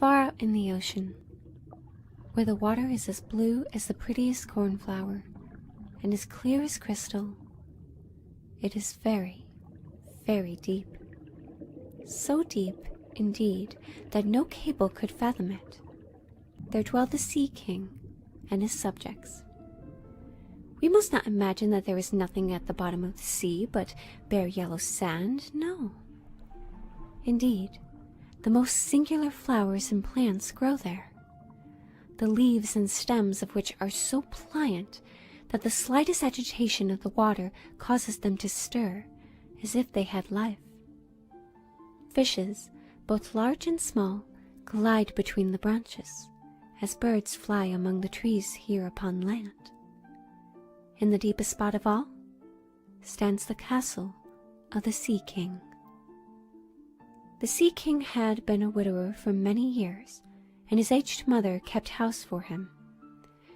far out in the ocean, where the water is as blue as the prettiest cornflower and as clear as crystal. It is very, very deep. So deep, indeed, that no cable could fathom it. There dwell the Sea King and his subjects. We must not imagine that there is nothing at the bottom of the sea but bare yellow sand. No. Indeed, the most singular flowers and plants grow there, the leaves and stems of which are so pliant that the slightest agitation of the water causes them to stir, as if they had life. Fishes, both large and small, glide between the branches, as birds fly among the trees here upon land. In the deepest spot of all stands the castle of the Sea King. The Sea King had been a widower for many years, and his aged mother kept house for him.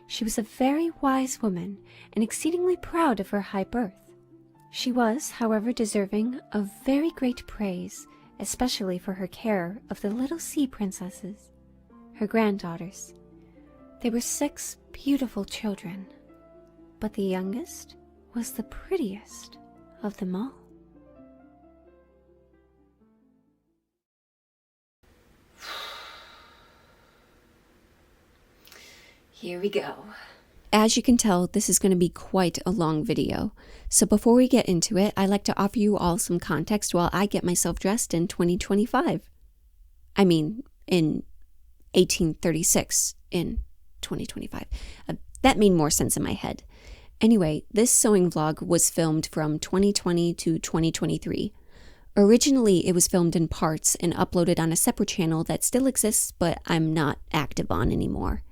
She was a very wise woman and exceedingly proud of her high birth. She was, however, deserving of very great praise, especially for her care of the little sea princesses, her granddaughters. They were 6 beautiful children, but the youngest was the prettiest of them all. Here we go. As you can tell, this is going to be quite a long video. So before we get into it, I'd like to offer you all some context while I get myself dressed in 2025. I mean, in 1836 in 2025. That made more sense in my head. Anyway, this sewing vlog was filmed from 2020 to 2023. Originally, it was filmed in parts and uploaded on a separate channel that still exists, but I'm not active on anymore.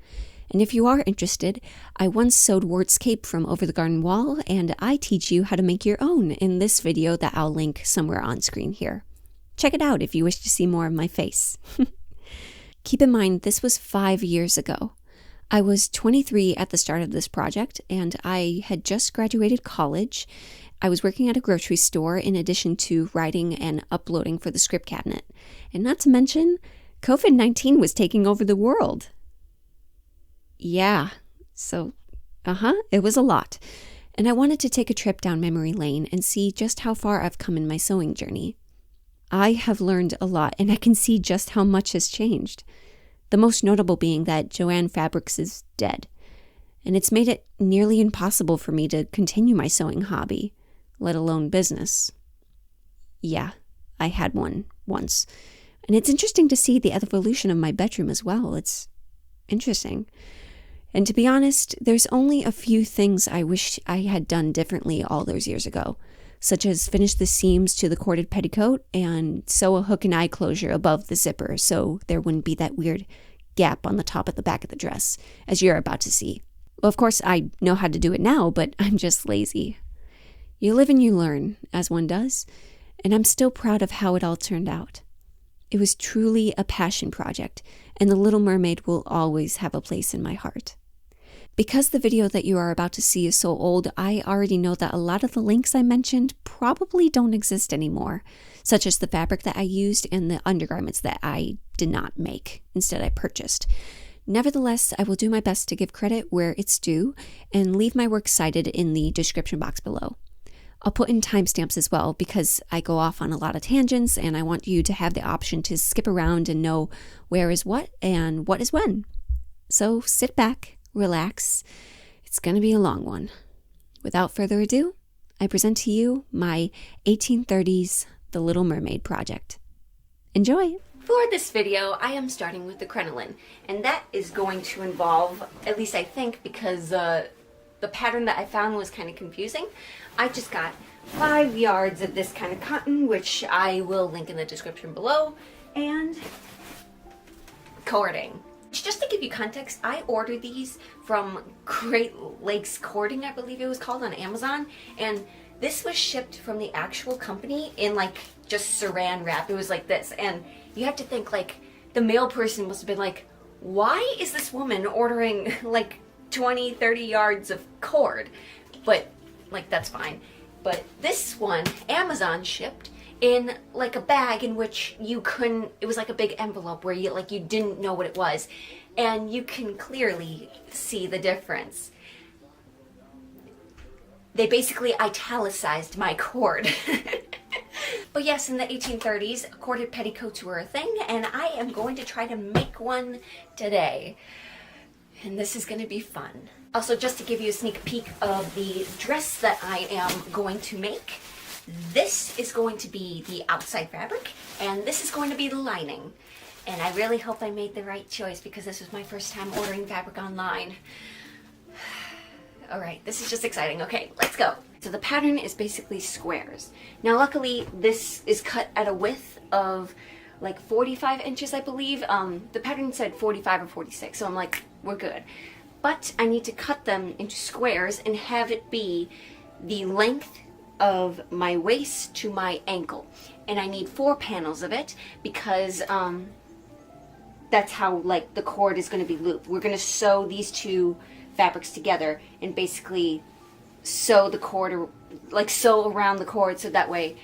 And if you are interested, I once sewed Wart's cape from over the garden wall, and I teach you how to make your own in this video that I'll link somewhere on screen here. Check it out if you wish to see more of my face. Keep in mind, this was 5 years ago. I was 23 at the start of this project, and I had just graduated college. I was working at a grocery store in addition to writing and uploading for TheScriptCabinet. And not to mention, COVID-19 was taking over the world. Yeah, so, it was a lot. And I wanted to take a trip down memory lane and see just how far I've come in my sewing journey. I have learned a lot, and I can see just how much has changed. The most notable being that Joann Fabrics is dead. And it's made it nearly impossible for me to continue my sewing hobby, let alone business. Yeah, I had one once. And it's interesting to see the evolution of my bedroom as well. It's interesting. And to be honest, there's only a few things I wish I had done differently all those years ago, such as finish the seams to the corded petticoat and sew a hook and eye closure above the zipper so there wouldn't be that weird gap on the top at the back of the dress, as you're about to see. Well, of course, I know how to do it now, but I'm just lazy. You live and you learn, as one does, and I'm still proud of how it all turned out. It was truly a passion project, and The Little Mermaid will always have a place in my heart. Because the video that you are about to see is so old, I already know that a lot of the links I mentioned probably don't exist anymore, such as the fabric that I used and the undergarments that I did not make. Instead, I purchased. Nevertheless, I will do my best to give credit where it's due and leave my works cited in the description box below. I'll put in timestamps as well because I go off on a lot of tangents and I want you to have the option to skip around and know where is what and what is when. So sit back, relax. It's going to be a long one. Without further ado, I present to you my 1830s The Little Mermaid project. Enjoy! For this video, I am starting with the crinoline, and that is going to involve, at least I think, because the pattern that I found was kind of confusing. I just got 5 yards of this kind of cotton, which I will link in the description below, and cording. Just to give you context, I ordered these from Great Lakes Cording, I believe it was called, on Amazon, and this was shipped from the actual company in like just saran wrap. It was like this, and you have to think like the mail person must have been like, why is this woman ordering like 20, 30 yards of cord? But like, that's fine. But this one, Amazon shipped, in like a bag in which you couldn't, it was like a big envelope where you didn't know what it was, and you can clearly see the difference. They basically italicized my cord. But yes, in the 1830s, corded petticoats were a thing, and I am going to try to make one today. And this is going to be fun. Also, just to give you a sneak peek of the dress that I am going to make, this is going to be the outside fabric, and this is going to be the lining. And I really hope I made the right choice because this was my first time ordering fabric online. All right, this is just exciting. Okay, let's go. So the pattern is basically squares. Now, luckily, this is cut at a width of like 45 inches, I believe. The pattern said 45 or 46, so I'm like, we're good. But I need to cut them into squares and have it be the length of my waist to my ankle. And I need 4 panels of it because that's how like the cord is going to be looped. We're going to sew these two fabrics together and basically sew the cord, or like sew around the cord, so that way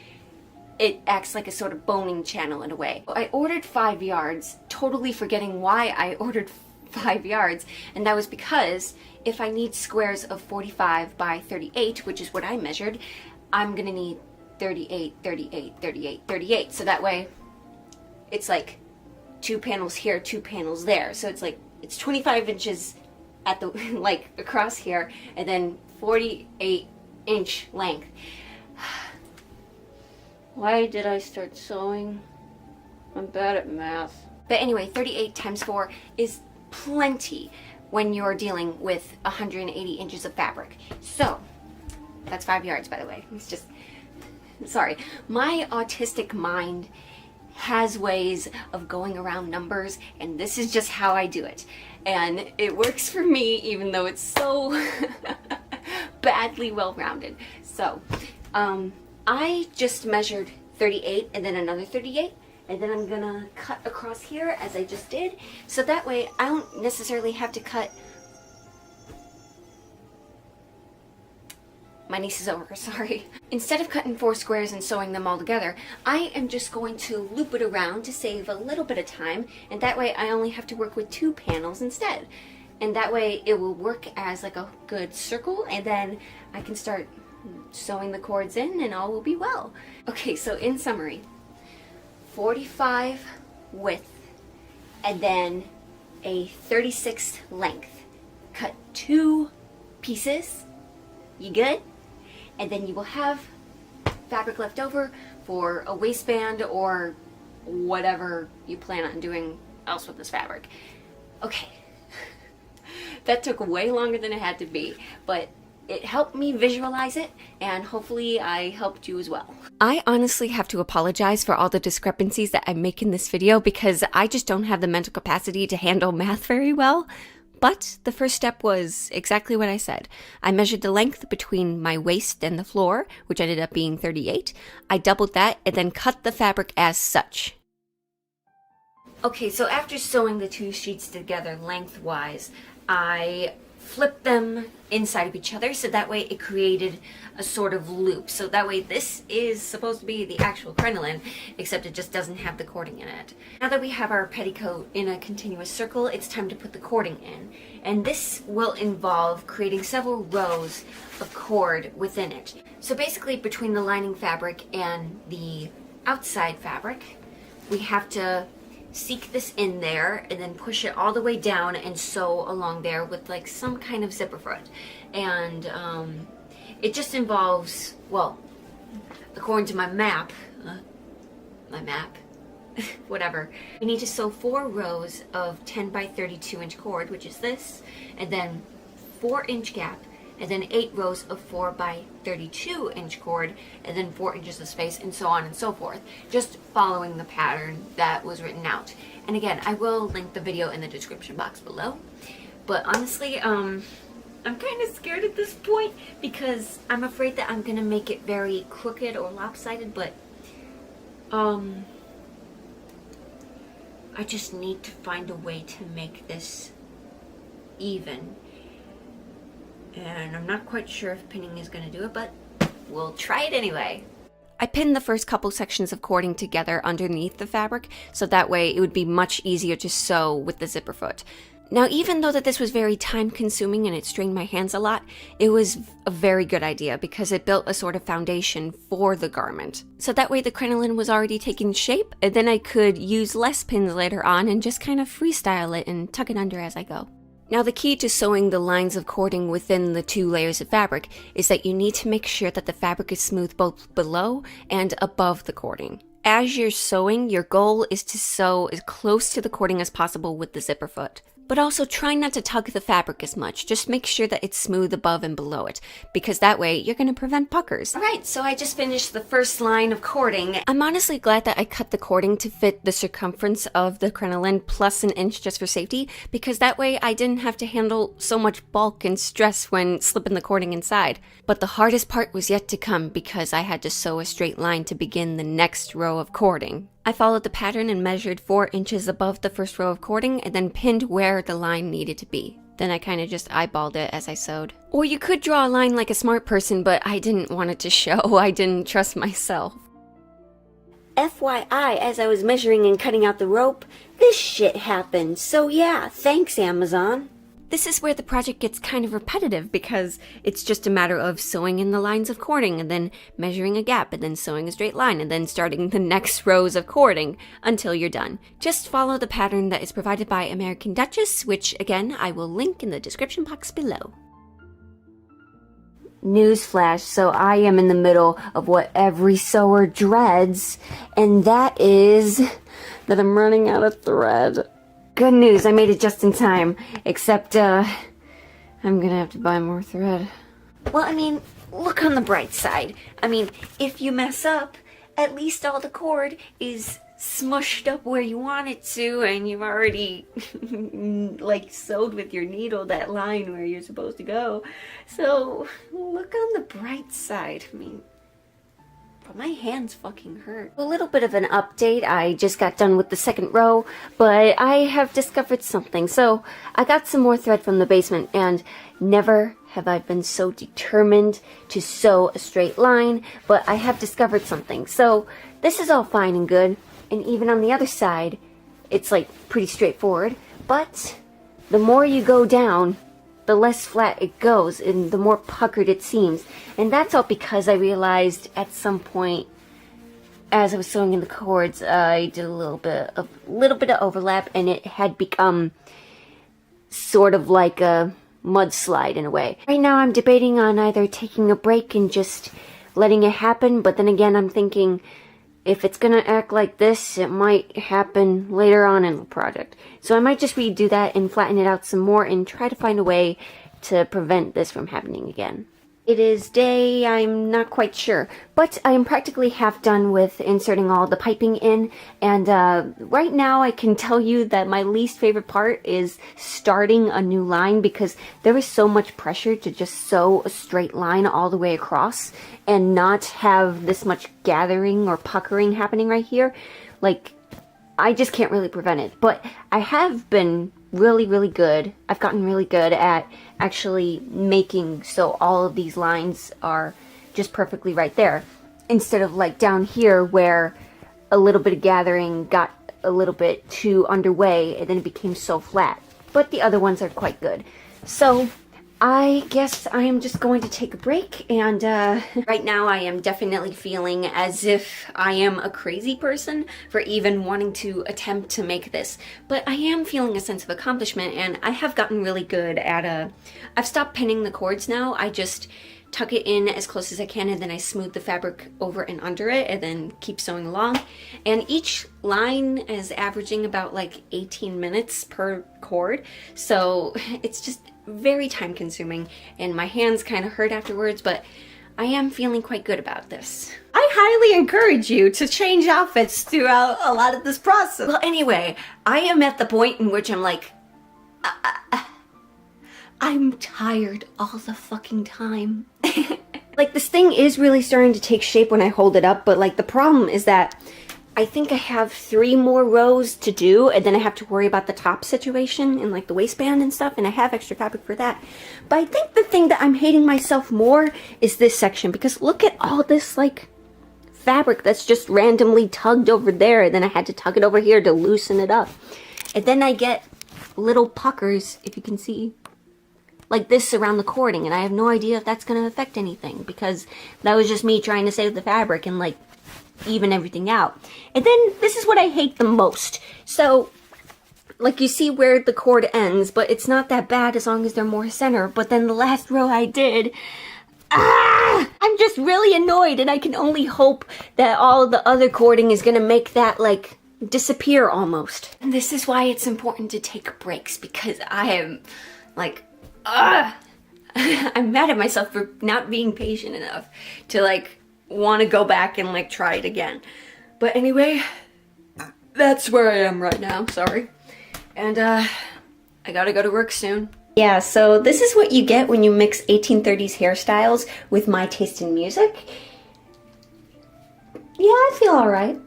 it acts like a sort of boning channel in a way. I ordered 5 yards, totally forgetting why I ordered 5 yards, and that was because if I need squares of 45 by 38, which is what I measured, I'm gonna need 38, 38, 38, 38, so that way it's like 2 panels here, 2 panels there, so it's like it's 25 inches at the like across here, and then 48-inch length. Why did I start sewing? I'm bad at math. But anyway, 38 times 4 is plenty when you're dealing with 180 inches of fabric. So that's 5 yards, by the way. It's just, sorry, my autistic mind has ways of going around numbers, and this is just how I do it. And it works for me, even though it's so badly well-rounded. So, I just measured 38 and then another 38, and then I'm gonna cut across here as I just did, so that way I don't necessarily have to cut. My niece is over, sorry. Instead of cutting 4 squares and sewing them all together, I am just going to loop it around to save a little bit of time, and that way I only have to work with 2 panels instead. And that way it will work as like a good circle, and then I can start sewing the cords in and all will be well. Okay, so in summary, 45 width and then a 36 length. Cut 2 pieces. You good? And then you will have fabric left over for a waistband or whatever you plan on doing else with this fabric. Okay, that took way longer than it had to be, but it helped me visualize it, and hopefully I helped you as well. I honestly have to apologize for all the discrepancies that I make in this video because I just don't have the mental capacity to handle math very well. But the first step was exactly what I said. I measured the length between my waist and the floor, which ended up being 38. I doubled that and then cut the fabric as such. Okay, so after sewing the 2 sheets together lengthwise, I flipped them inside of each other, so that way it created a sort of loop. So that way this is supposed to be the actual crinoline, except it just doesn't have the cording in it. Now that we have our petticoat in a continuous circle, it's time to put the cording in. And this will involve creating several rows of cord within it. So basically between the lining fabric and the outside fabric, we have to seek this in there and then push it all the way down and sew along there with like some kind of zipper for it. And it just involves, well, according to my map, whatever, we need to sew 4 rows of 10 by 32 inch cord, which is this, and then 4-inch gap, and then 8 rows of 4 by 32 inch cord, and then 4 inches of space, and so on and so forth, just following the pattern that was written out. And again, I will link the video in the description box below. But honestly, I'm kind of scared at this point because I'm afraid that I'm gonna make it very crooked or lopsided, but I just need to find a way to make this even. And I'm not quite sure if pinning is going to do it, but we'll try it anyway. I pinned the first couple sections of cording together underneath the fabric, so that way it would be much easier to sew with the zipper foot. Now, even though that this was very time consuming and it strained my hands a lot, it was a very good idea because it built a sort of foundation for the garment. So that way the crinoline was already taking shape, and then I could use less pins later on and just kind of freestyle it and tuck it under as I go. Now, the key to sewing the lines of cording within the 2 layers of fabric is that you need to make sure that the fabric is smooth both below and above the cording. As you're sewing, your goal is to sew as close to the cording as possible with the zipper foot. But also try not to tug the fabric as much. Just make sure that it's smooth above and below it, because that way you're going to prevent puckers. Alright, so I just finished the first line of cording. I'm honestly glad that I cut the cording to fit the circumference of the crinoline plus an inch just for safety, because that way I didn't have to handle so much bulk and stress when slipping the cording inside. But the hardest part was yet to come because I had to sew a straight line to begin the next row of cording. I followed the pattern and measured 4 inches above the first row of cording and then pinned where the line needed to be. Then I kind of just eyeballed it as I sewed. Or you could draw a line like a smart person, but I didn't want it to show. I didn't trust myself. FYI, as I was measuring and cutting out the rope, this shit happened. So yeah, thanks Amazon. This is where the project gets kind of repetitive because it's just a matter of sewing in the lines of cording and then measuring a gap and then sewing a straight line and then starting the next rows of cording until you're done. Just follow the pattern that is provided by American Duchess, which again I will link in the description box below. Newsflash, so I am in the middle of what every sewer dreads, and that is that I'm running out of thread. Good news, I made it just in time, except, I'm gonna have to buy more thread. Well, I mean, look on the bright side. I mean, if you mess up, at least all the cord is smushed up where you want it to, and you've already, like, sewed with your needle that line where you're supposed to go. So, look on the bright side. I mean, but my hands fucking hurt. A little bit of an update. I just got done with the second row, but I have discovered something. So I got some more thread from the basement, and never have I been so determined to sew a straight line, but I have discovered something. So this is all fine and good, and even on the other side, it's like pretty straightforward, but the more you go down, the less flat it goes and the more puckered it seems. And that's all because I realized at some point as I was sewing in the cords, I did a little bit of overlap, and it had become sort of like a mudslide in a way. Right now I'm debating on either taking a break and just letting it happen, but then again I'm thinking if it's gonna act like this, it might happen later on in the project. So I might just redo that and flatten it out some more and try to find a way to prevent this from happening again. It is day, I'm not quite sure, but I am practically half done with inserting all the piping in, and right now I can tell you that my least favorite part is starting a new line, because there is so much pressure to just sew a straight line all the way across and not have this much gathering or puckering happening right here. Like, I just can't really prevent it, but I have been really good. I've gotten really good at actually making so all of these lines are just perfectly right there, instead of like down here where a little bit of gathering got a little bit too underway and then it became so flat. But the other ones are quite good. So I guess I am just going to take a break, and right now I am definitely feeling as if I am a crazy person for even wanting to attempt to make this. But I am feeling a sense of accomplishment, and I have gotten really good at I've stopped pinning the cords now. I just tuck it in as close as I can, and then I smooth the fabric over and under it and then keep sewing along. And each line is averaging about like 18 minutes per cord, so it's just very time consuming, and my hands kind of hurt afterwards, but I am feeling quite good about this. I highly encourage you to change outfits throughout a lot of this process. Well, anyway, I am at the point in which I'm like, I'm tired all the fucking time. Like, this thing is really starting to take shape when I hold it up, but like the problem is that I think I have 3 more rows to do, and then I have to worry about the top situation and like the waistband and stuff, and I have extra fabric for that. But I think the thing that I'm hating myself more is this section, because look at all this like fabric that's just randomly tugged over there, and then I had to tug it over here to loosen it up. And then I get little puckers, if you can see, like this around the cording, and I have no idea if that's going to affect anything, because that was just me trying to save the fabric and like even everything out. And then this is what I hate the most. So like you see where the cord ends, but it's not that bad as long as they're more center. But then the last row I did, I'm just really annoyed, and I can only hope that all of the other cording is gonna make that like disappear almost. And this is why it's important to take breaks, because I am like, I'm mad at myself for not being patient enough to like want to go back and like try it again. But anyway, that's where I am right now, sorry. And I gotta go to work soon. Yeah, so this is what you get when you mix 1830s hairstyles with my taste in music. Yeah, I feel alright.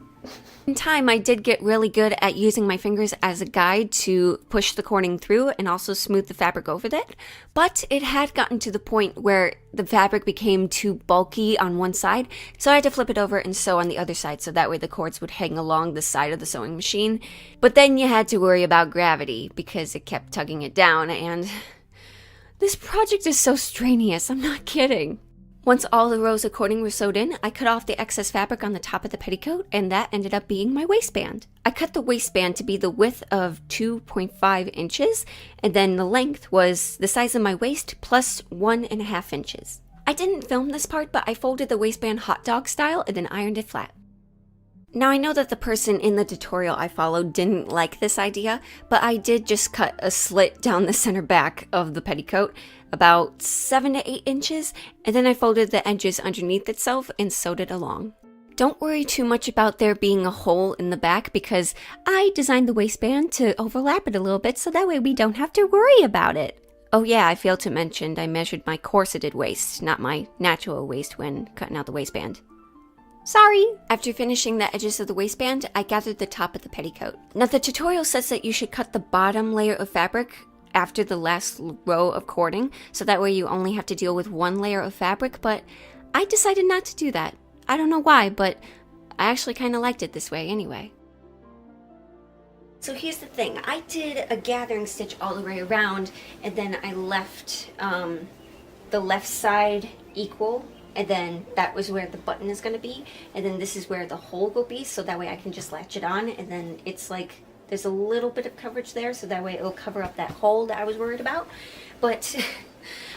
In time, I did get really good at using my fingers as a guide to push the cording through and also smooth the fabric over it. But it had gotten to the point where the fabric became too bulky on one side, so I had to flip it over and sew on the other side, so that way the cords would hang along the side of the sewing machine. But then you had to worry about gravity, because it kept tugging it down, and this project is so strenuous, I'm not kidding. Once all the rows of cording were sewed in, I cut off the excess fabric on the top of the petticoat, and that ended up being my waistband. I cut the waistband to be the width of 2.5 inches, and then the length was the size of my waist plus 1.5 inches. I didn't film this part, but I folded the waistband hot dog style and then ironed it flat. Now I know that the person in the tutorial I followed didn't like this idea, but I did just cut a slit down the center back of the petticoat, about 7 to 8 inches, and then I folded the edges underneath itself and sewed it along. Don't worry too much about there being a hole in the back, because I designed the waistband to overlap it a little bit so that way we don't have to worry about it. Oh yeah, I failed to mention I measured my corseted waist, not my natural waist, when cutting out the waistband. Sorry! After finishing the edges of the waistband, I gathered the top of the petticoat. Now the tutorial says that you should cut the bottom layer of fabric after the last row of cording, so that way you only have to deal with one layer of fabric, but I decided not to do that. I don't know why, but I actually kind of liked it this way anyway. So here's the thing, I did a gathering stitch all the way around, and then I left the left side equal, and then that was where the button is going to be, and then this is where the hole will be, so that way I can just latch it on, and then it's like there's a little bit of coverage there, so that way it'll cover up that hole that I was worried about. But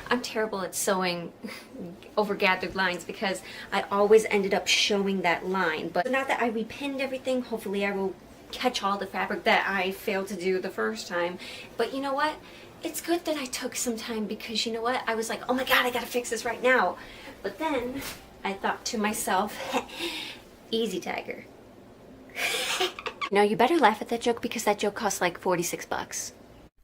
I'm terrible at sewing over gathered lines, because I always ended up showing that line. But now that I repinned everything, hopefully I will catch all the fabric that I failed to do the first time. But you know what? It's good that I took some time, because you know what? I was like, oh my god, I gotta fix this right now. But then I thought to myself, easy, tiger. Now you better laugh at that joke, because that joke cost like 46 bucks.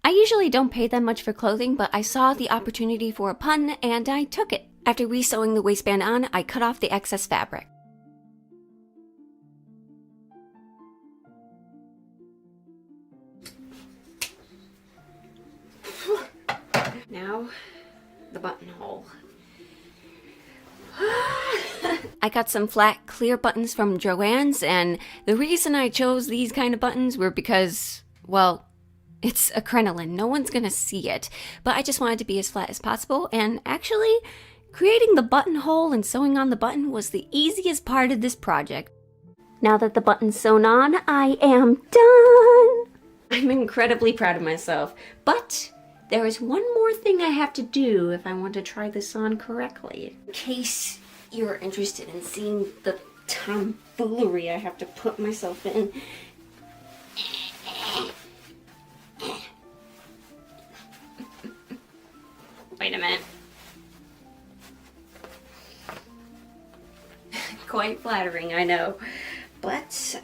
I usually don't pay that much for clothing, but I saw the opportunity for a pun and I took it. After re-sewing the waistband on, I cut off the excess fabric. Now, the buttonhole. I got some flat, clear buttons from Joann's, and the reason I chose these kind of buttons were because, well, it's a crinoline. No one's gonna see it, but I just wanted to be as flat as possible, and actually, creating the buttonhole and sewing on the button was the easiest part of this project. Now that the button's sewn on, I am done! I'm incredibly proud of myself, but there is one more thing I have to do if I want to try this on correctly. In case you're interested in seeing the tomfoolery I have to put myself in. Wait a minute. Quite flattering, I know. But,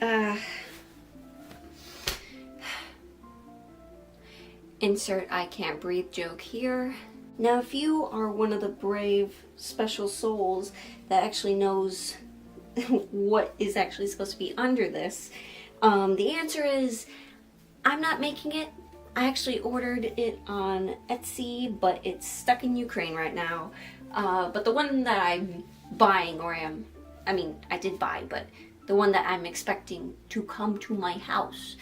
insert I can't breathe joke here. Now, if you are one of the brave, special souls that actually knows what is actually supposed to be under this, the answer is, I'm not making it. I actually ordered it on Etsy, but it's stuck in Ukraine right now. But the one that I'm buying, or am I mean, I did buy, but the one that I'm expecting to come to my house.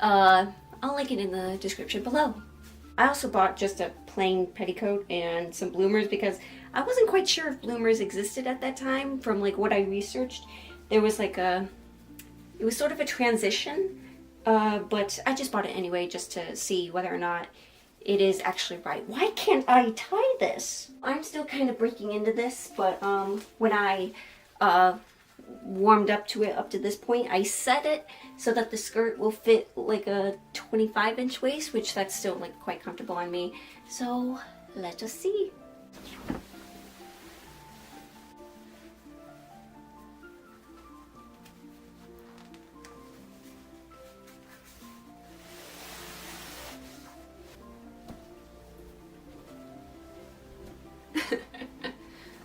I'll link it in the description below. I also bought just a plain petticoat and some bloomers because I wasn't quite sure if bloomers existed at that time. From like what I researched, there was like it was sort of a transition, but I just bought it anyway just to see whether or not it is actually right. Why can't I tie this? I'm still kind of breaking into this, but when I warmed up to it up to this point, I set it so that the skirt will fit like a 25-inch waist, which that's still like quite comfortable on me. So let us see.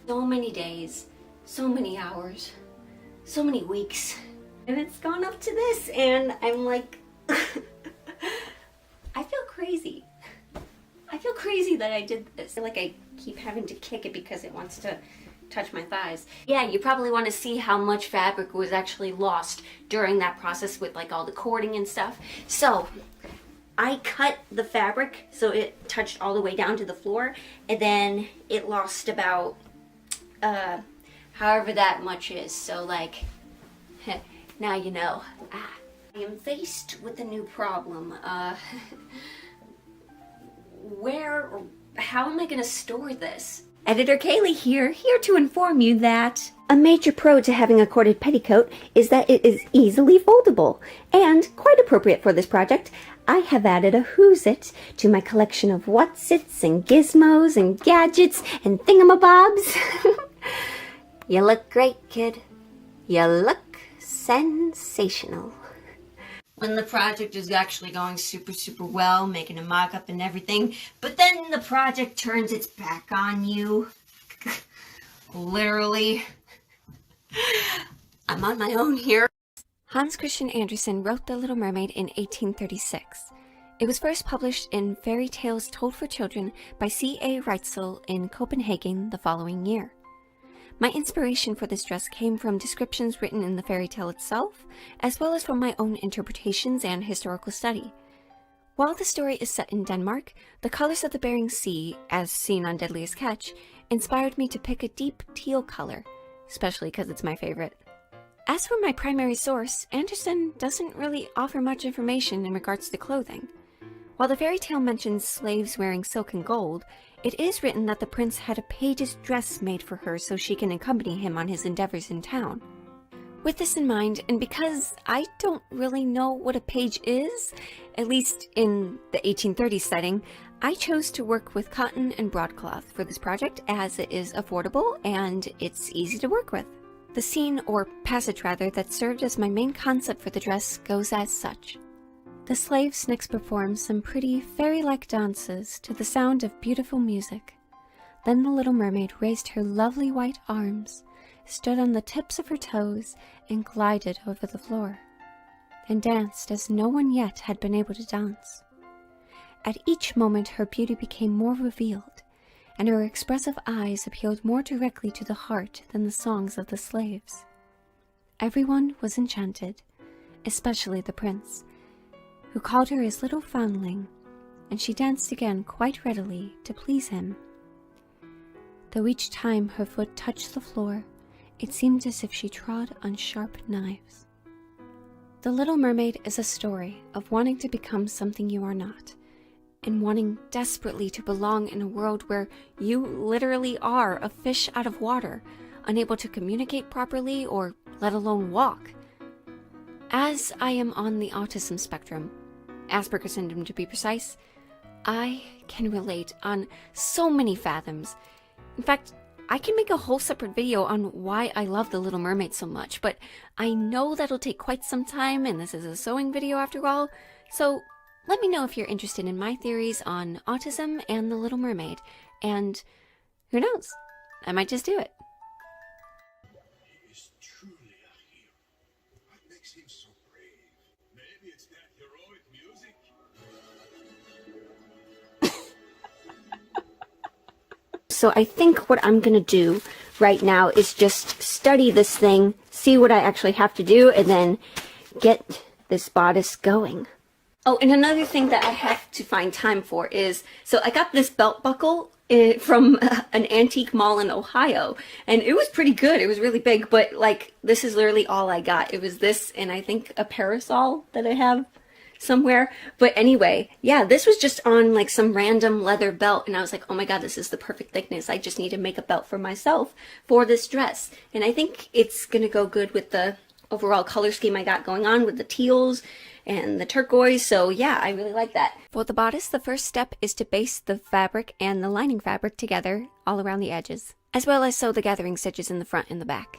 So many days, so many hours, so many weeks, and it's gone up to this, and I'm like, I feel crazy. I feel crazy that I did this. I feel like I keep having to kick it because it wants to touch my thighs. Yeah, you probably want to see how much fabric was actually lost during that process with like all the cording and stuff. So I cut the fabric so it touched all the way down to the floor, and then it lost about however that much is. So like, now you know. I am faced with a new problem. How am I gonna store this? Editor Kaylee here to inform you that a major pro to having a corded petticoat is that it is easily foldable, and quite appropriate for this project. I have added a Who's It to my collection of What's-Its and gizmos and gadgets and thingamabobs. You look great, kid. You look sensational. When the project is actually going super, super well, making a mock-up and everything, but then the project turns its back on you. Literally. I'm on my own here. Hans Christian Andersen wrote The Little Mermaid in 1836. It was first published in Fairy Tales Told for Children by C.A. Reitzel in Copenhagen the following year. My inspiration for this dress came from descriptions written in the fairy tale itself, as well as from my own interpretations and historical study. While the story is set in Denmark, the colors of the Bering Sea, as seen on Deadliest Catch, inspired me to pick a deep teal color, especially because it's my favorite. As for my primary source, Andersen doesn't really offer much information in regards to clothing. While the fairy tale mentions slaves wearing silk and gold, it is written that the prince had a page's dress made for her so she can accompany him on his endeavors in town. With this in mind, and because I don't really know what a page is, at least in the 1830s setting, I chose to work with cotton and broadcloth for this project as it is affordable and it's easy to work with. The scene, or passage rather, that served as my main concept for the dress goes as such. The slaves next perform some pretty fairy-like dances to the sound of beautiful music. Then the little mermaid raised her lovely white arms, stood on the tips of her toes, and glided over the floor, and danced as no one yet had been able to dance. At each moment her beauty became more revealed, and her expressive eyes appealed more directly to the heart than the songs of the slaves. Everyone was enchanted, especially the prince, who called her his little foundling, and she danced again quite readily to please him. Though each time her foot touched the floor, it seemed as if she trod on sharp knives. The Little Mermaid is a story of wanting to become something you are not, and wanting desperately to belong in a world where you literally are a fish out of water, unable to communicate properly or let alone walk. As I am on the autism spectrum, Asperger's syndrome to be precise, I can relate on so many fathoms. In fact, I can make a whole separate video on why I love The Little Mermaid so much, but I know that'll take quite some time, and this is a sewing video after all, so let me know if you're interested in my theories on autism and The Little Mermaid, and who knows, I might just do it. He is truly a hero. What makes him so brave? Maybe it's that heroic music. So I think what I'm gonna do right now is just study this thing, see what I actually have to do, and then get this bodice going. Oh, and another thing that I have to find time for is, so I got this belt buckle from an antique mall in Ohio, and it was pretty good. It was really big, but like, this is literally all I got. It was this, and I think a parasol that I have somewhere. But anyway, yeah, this was just on like some random leather belt, and I was like, oh my god, this is the perfect thickness. I just need to make a belt for myself for this dress, and I think it's gonna go good with the overall color scheme I got going on with the teals and the turquoise. So yeah, I really like that. For the bodice, the first step is to baste the fabric and the lining fabric together all around the edges, as well as sew the gathering stitches in the front and the back.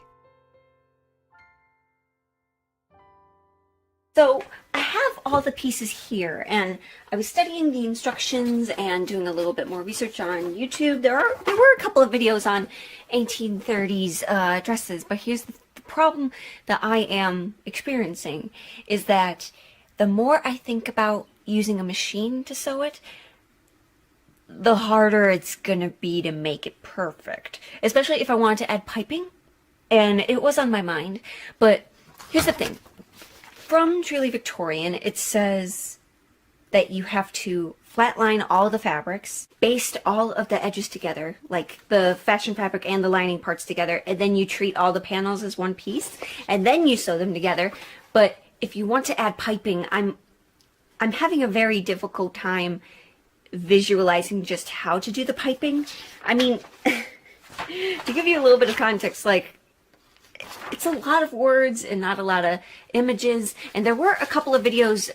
So I have all the pieces here, and I was studying the instructions and doing a little bit more research on YouTube. There were a couple of videos on 1830s dresses, but here's the problem that I am experiencing is that the more I think about using a machine to sew it, the harder it's gonna be to make it perfect, especially if I wanted to add piping, and it was on my mind. But here's the thing. From Truly Victorian, it says that you have to flatline all the fabrics, baste all of the edges together, like the fashion fabric and the lining parts together, and then you treat all the panels as one piece, and then you sew them together. But if you want to add piping, I'm having a very difficult time visualizing just how to do the piping. I mean, to give you a little bit of context, like, it's a lot of words and not a lot of images, and there were a couple of videos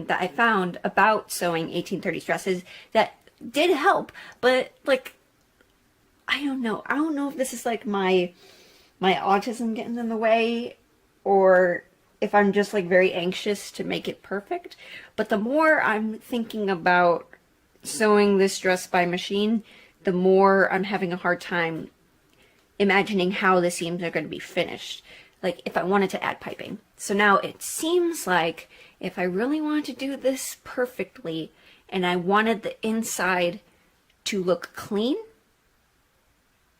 that I found about sewing 1830s dresses that did help, but like, I don't know if this is like my autism getting in the way, or if I'm just like very anxious to make it perfect. But the more I'm thinking about sewing this dress by machine, the more I'm having a hard time imagining how the seams are going to be finished, like if I wanted to add piping. So now it seems like if I really wanted to do this perfectly and I wanted the inside to look clean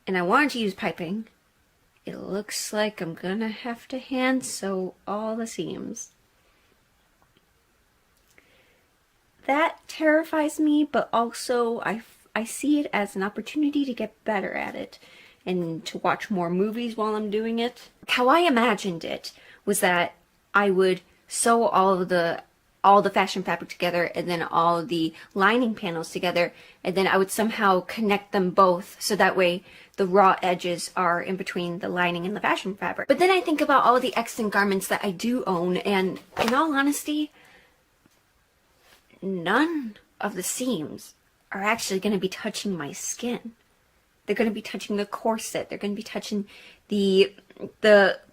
and I wanted to use piping, it looks like I'm gonna have to hand sew all the seams. That terrifies me, but also I see it as an opportunity to get better at it and to watch more movies while I'm doing it. How I imagined it was that I would sew all the fashion fabric together and then all the lining panels together, and then I would somehow connect them both so that way the raw edges are in between the lining and the fashion fabric. But then I think about all the extant garments that I do own, and in all honesty, none of the seams are actually going to be touching my skin. They're going to be touching the corset. They're going to be touching the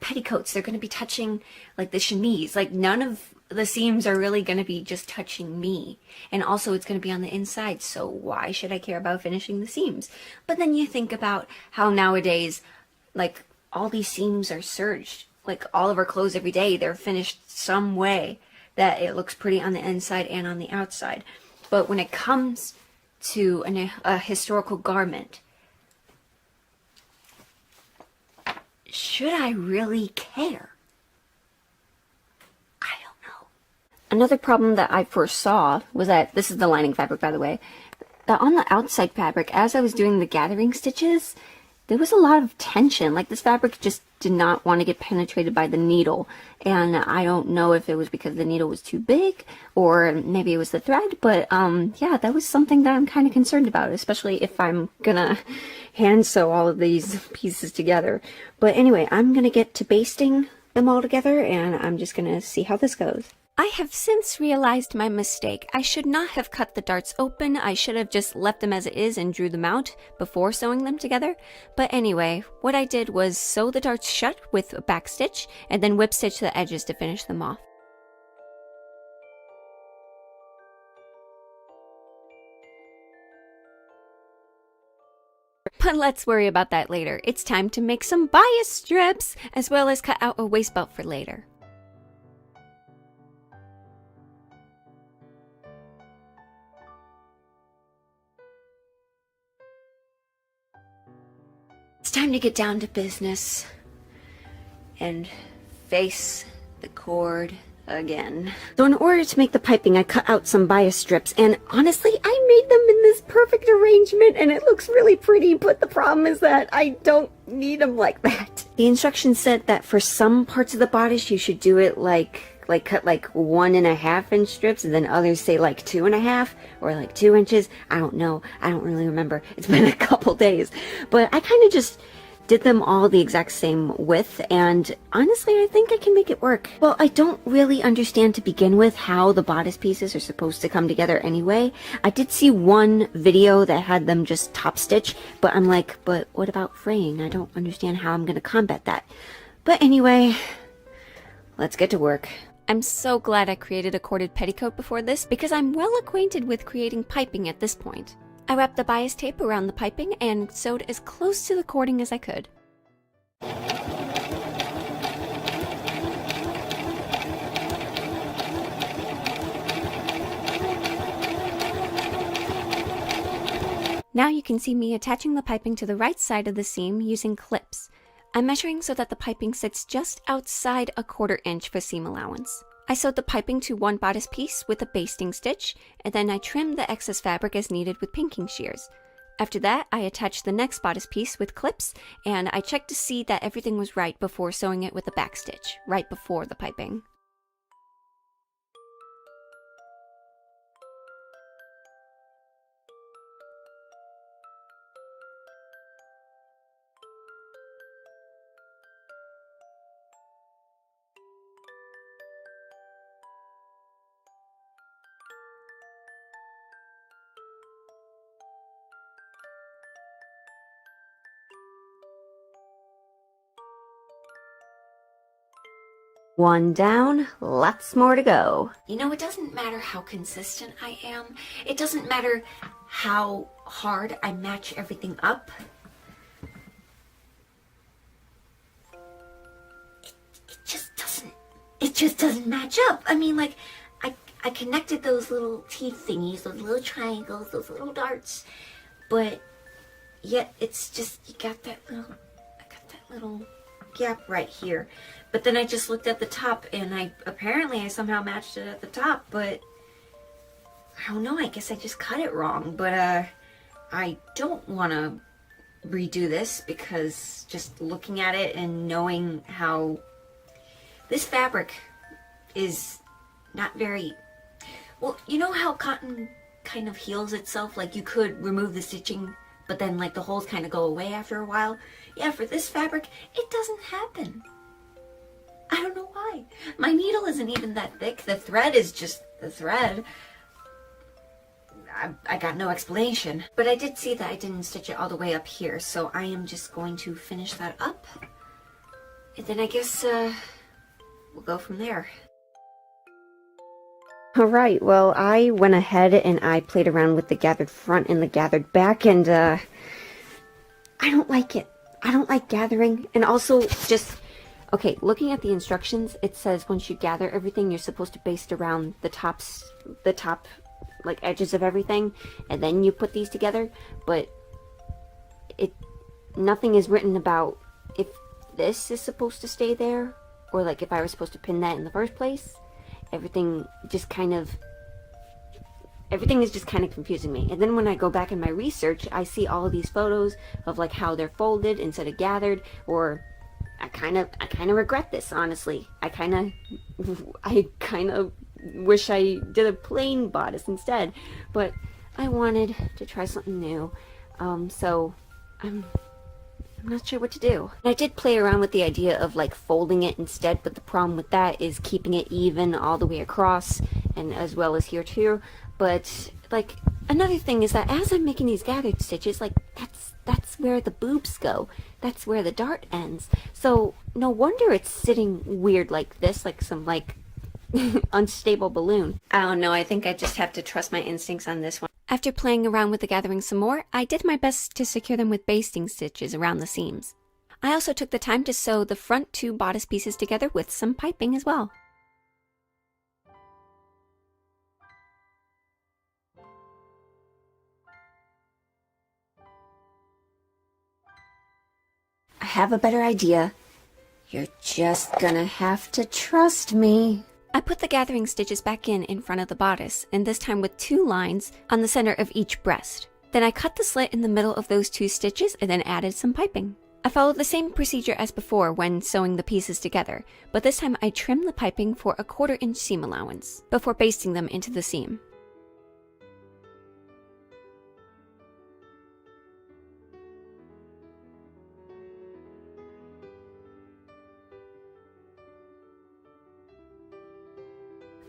petticoats. They're going to be touching like the chemise. Like, none of the seams are really going to be just touching me. And also it's going to be on the inside. So why should I care about finishing the seams? But then you think about how nowadays, like, all these seams are serged. Like, all of our clothes every day, they're finished some way that it looks pretty on the inside and on the outside. But when it comes to a historical garment, should I really care? I don't know. Another problem that I foresaw was that, this is the lining fabric by the way, that on the outside fabric, as I was doing the gathering stitches, there was a lot of tension. Like, this fabric just did not want to get penetrated by the needle. And I don't know if it was because the needle was too big or maybe it was the thread, but yeah, that was something that I'm kind of concerned about, especially if I'm gonna hand sew all of these pieces together. But anyway, I'm gonna get to basting them all together, and I'm just gonna see how this goes. I have since realized my mistake. I should not have cut the darts open. I should have just left them as it is and drew them out before sewing them together. But anyway, what I did was sew the darts shut with a back stitch and then whip stitch the edges to finish them off. But let's worry about that later. It's time to make some bias strips, as well as cut out a waist belt for later. time to get down to business and face the cord again. So in order to make the piping, I cut out some bias strips, and honestly, I made them in this perfect arrangement, and it looks really pretty, but the problem is that I don't need them like that. The instructions said that for some parts of the bodice, you should do it like cut like 1.5 inch strips, and then others say like 2.5 or like 2 inches. I don't know. I don't really remember. It's been a couple days, but I kind of just did them all the exact same width, and honestly, I think I can make it work. Well, I don't really understand to begin with how the bodice pieces are supposed to come together anyway. I did see one video that had them just top stitch, but I'm like, but what about fraying? I don't understand how I'm gonna combat that. But anyway, let's get to work. I'm so glad I created a corded petticoat before this because I'm well acquainted with creating piping at this point. I wrapped the bias tape around the piping and sewed as close to the cording as I could. Now you can see me attaching the piping to the right side of the seam using clips. I'm measuring so that the piping sits just outside a 1/4 inch for seam allowance. I sewed the piping to one bodice piece with a basting stitch, and then I trimmed the excess fabric as needed with pinking shears. After that, I attached the next bodice piece with clips, and I checked to see that everything was right before sewing it with a back stitch, right before the piping. One down, lots more to go. You know, it doesn't matter how consistent I am. It doesn't matter how hard I match everything up. It just doesn't match up. I mean, like, I connected those little teeth thingies, those little triangles, those little darts, but yet it's just, I got that little gap right here. But then I just looked at the top, and I somehow matched it at the top, but I don't know, I guess I just cut it wrong. But I don't want to redo this, because just looking at it and knowing how this fabric is not very, well, you know how cotton kind of heals itself? Like, you could remove the stitching, but then like the holes kind of go away after a while. Yeah, for this fabric, it doesn't happen. I don't know why. My needle isn't even that thick. The thread is just the thread. I got no explanation. But I did see that I didn't stitch it all the way up here, so I am just going to finish that up. And then I guess we'll go from there. Alright, well, I went ahead and I played around with the gathered front and the gathered back, and I don't like it. I don't like gathering. And also, just, okay, looking at the instructions, it says once you gather everything, you're supposed to baste around the top, like, edges of everything, and then you put these together. But nothing is written about if this is supposed to stay there, or like if I was supposed to pin that in the first place. Everything is just kind of confusing me. And then when I go back in my research, I see all of these photos of like how they're folded instead of gathered, or I kind of regret this, honestly. I kind of wish I did a plain bodice instead, but I wanted to try something new. So I'm not sure what to do. I did play around with the idea of like folding it instead, but the problem with that is keeping it even all the way across, and as well as here too. But like, another thing is that as I'm making these gathered stitches, like that's where the boobs go. That's where the dart ends. So no wonder it's sitting weird like this, like some like unstable balloon. I don't know, I think I just have to trust my instincts on this one. After playing around with the gathering some more, I did my best to secure them with basting stitches around the seams. I also took the time to sew the front 2 bodice pieces together with some piping as well. have a better idea. You're just gonna have to trust me. I put the gathering stitches back in front of the bodice, and this time with 2 lines on the center of each breast. Then I cut the slit in the middle of those 2 stitches and then added some piping. I followed the same procedure as before when sewing the pieces together, but this time I trimmed the piping for a 1/4 inch seam allowance before basting them into the seam.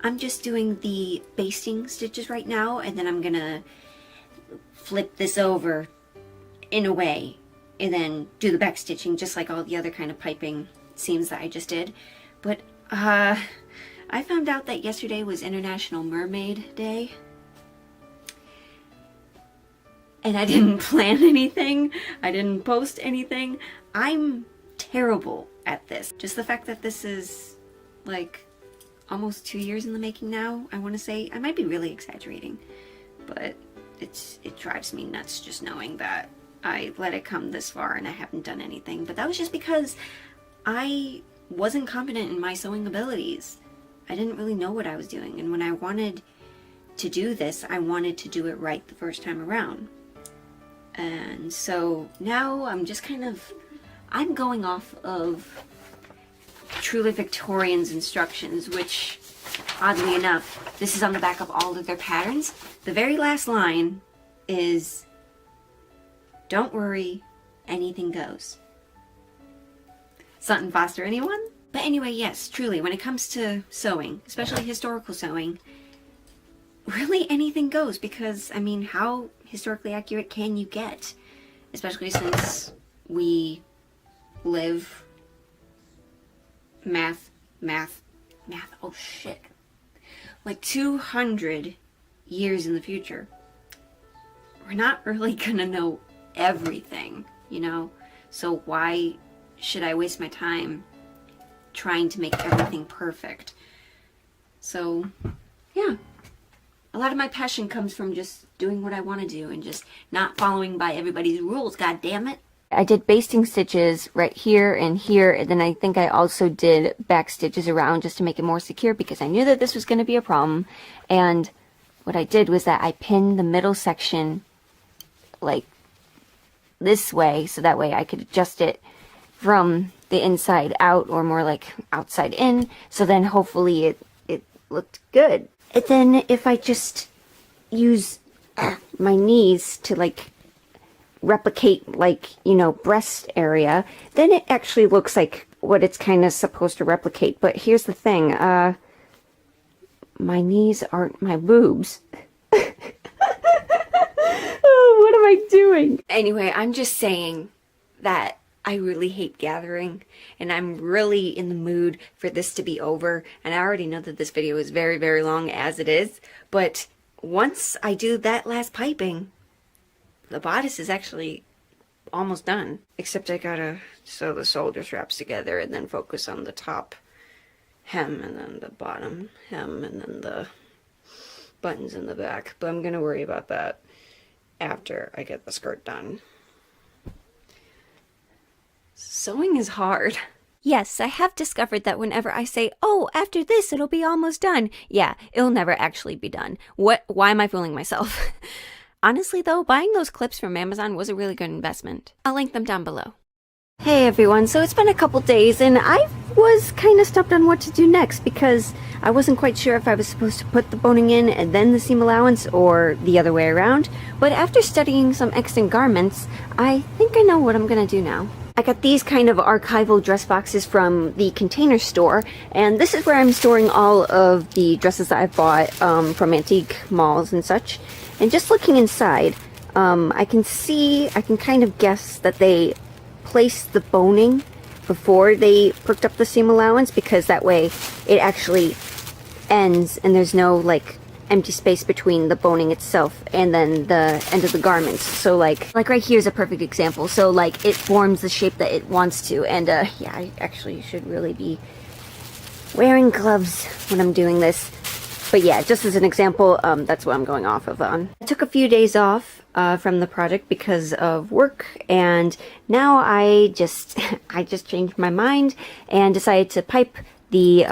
I'm just doing the basting stitches right now, and then I'm gonna flip this over in a way and then do the back stitching just like all the other kind of piping seams that I just did. But I found out that yesterday was International Mermaid Day, and I didn't plan anything. I didn't post anything. I'm terrible at this. Just the fact that this is like almost 2 years in the making now, I want to say. I might be really exaggerating, but it drives me nuts just knowing that I let it come this far and I haven't done anything. But that was just because I wasn't confident in my sewing abilities. I didn't really know what I was doing, and when I wanted to do this, I wanted to do it right the first time around. And so now I'm just I'm going off of Truly Victorian's instructions, which, oddly enough, this is on the back of all of their patterns. The very last line is, "Don't worry, anything goes." Sutton Foster, anyone? But anyway, yes, truly, when it comes to sewing, especially historical sewing, really anything goes, because, I mean, how historically accurate can you get? Especially since we live oh shit, like 200 years in the future. We're not really gonna know everything, you know? So why should I waste my time trying to make everything perfect? So, yeah. A lot of my passion comes from just doing what I want to do and just not following by everybody's rules, god damn it. I did basting stitches right here, and then I think I also did back stitches around just to make it more secure, because I knew that this was going to be a problem. And what I did was that I pinned the middle section like this way, so that way I could adjust it from the inside out, or more like outside in, so then hopefully it looked good. And then if I just use my knees to like replicate, like, you know, breast area, then it actually looks like what it's kind of supposed to replicate. But here's the thing, my knees aren't my boobs. Oh, what am I doing? Anyway, I'm just saying that I really hate gathering, and I'm really in the mood for this to be over. And I already know that this video is very, very long as it is, but once I do that last piping, the bodice is actually almost done. Except I gotta sew the shoulder straps together and then focus on the top hem and then the bottom hem and then the buttons in the back. But I'm gonna worry about that after I get the skirt done. Sewing is hard. Yes, I have discovered that whenever I say, oh, after this it'll be almost done, yeah, it'll never actually be done. Why am I fooling myself? Honestly though, buying those clips from Amazon was a really good investment. I'll link them down below. Hey everyone, so it's been a couple days and I was kind of stumped on what to do next, because I wasn't quite sure if I was supposed to put the boning in and then the seam allowance, or the other way around. But after studying some extant garments, I think I know what I'm gonna do now. I got these kind of archival dress boxes from the Container Store, and this is where I'm storing all of the dresses that I've bought from antique malls and such. And just looking inside, I can kind of guess that they placed the boning before they hooked up the seam allowance, because that way it actually ends and there's no like empty space between the boning itself and then the end of the garments. So like right here's a perfect example. So like it forms the shape that it wants to, and yeah, I actually should really be wearing gloves when I'm doing this. But yeah, just as an example, that's what I'm going off of on. I took a few days off from the project because of work, and now I just changed my mind and decided to pipe the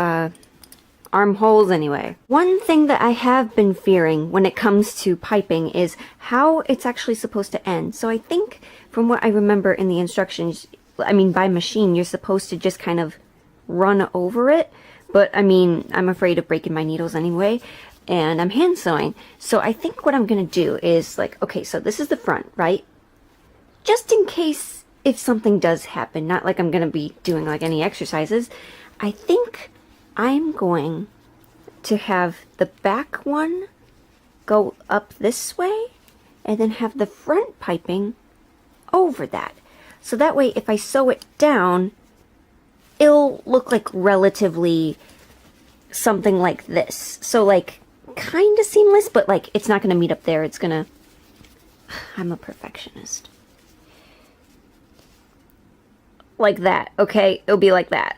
armholes anyway. One thing that I have been fearing when it comes to piping is how it's actually supposed to end. So I think from what I remember in the instructions, I mean by machine, you're supposed to just kind of run over it. But I mean, I'm afraid of breaking my needles anyway, and I'm hand sewing. So I think what I'm gonna do is like, okay, so this is the front, right? Just in case if something does happen, not like I'm gonna be doing like any exercises, I think I'm going to have the back one go up this way and then have the front piping over that. So that way if I sew it down, it'll look like relatively something like this. So like kind of seamless, but like it's not going to meet up there. It's going to... I'm a perfectionist. Like that, okay? It'll be like that.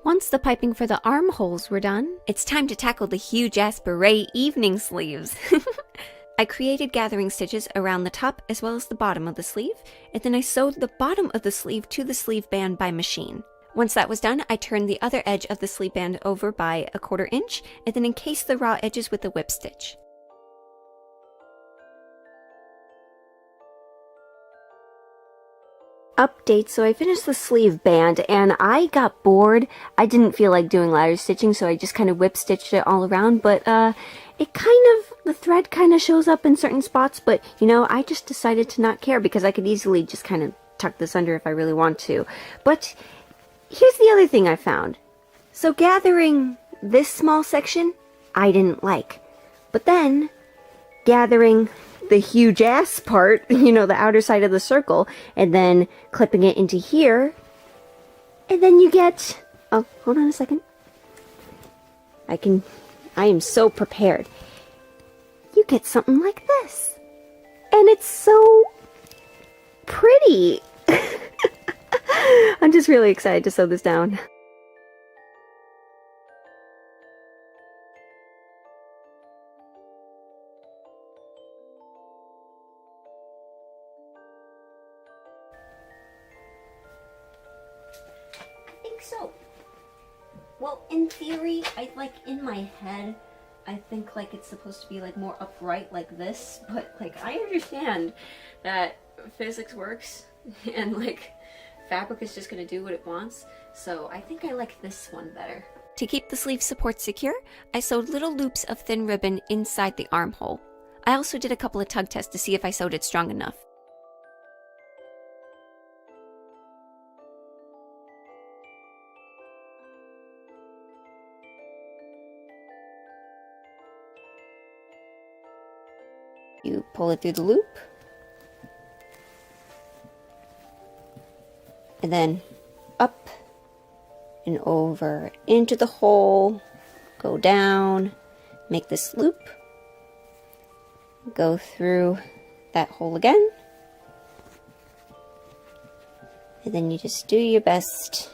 Once the piping for the armholes were done, it's time to tackle the huge-ass beret evening sleeves. I created gathering stitches around the top as well as the bottom of the sleeve, and then I sewed the bottom of the sleeve to the sleeve band by machine. Once that was done, I turned the other edge of the sleeve band over by 1/4 inch, and then encased the raw edges with a whip stitch. Update, so I finished the sleeve band and I got bored. I didn't feel like doing ladder stitching, so I just kind of whip stitched it all around, but it kind of, the thread kind of shows up in certain spots, but you know, I just decided to not care because I could easily just kind of tuck this under if I really want to. But here's the other thing I found. So gathering this small section, I didn't like, but then gathering the huge ass part, you know, the outer side of the circle, and then clipping it into here, and then you get, oh, hold on a second. I am so prepared. You get something like this. And it's so pretty. I'm just really excited to sew this down. So, well, in theory, in my head, I think, like, it's supposed to be, like, more upright like this, but, like, I understand that physics works, and, like, fabric is just gonna do what it wants, so I think I like this one better. To keep the sleeve support secure, I sewed little loops of thin ribbon inside the armhole. I also did a couple of tug tests to see if I sewed it strong enough. You pull it through the loop, and then up and over into the hole, go down, make this loop, go through that hole again, and then you just do your best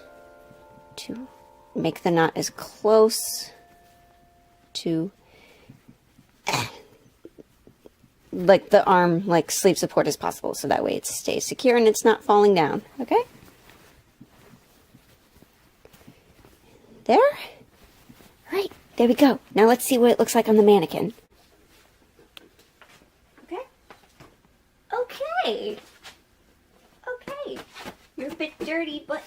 to make the knot as close to like the arm, like sleeve support as possible, so that way it stays secure and it's not falling down, okay? There? Right, there we go. Now let's see what it looks like on the mannequin. Okay? Okay! Okay. You're a bit dirty, but...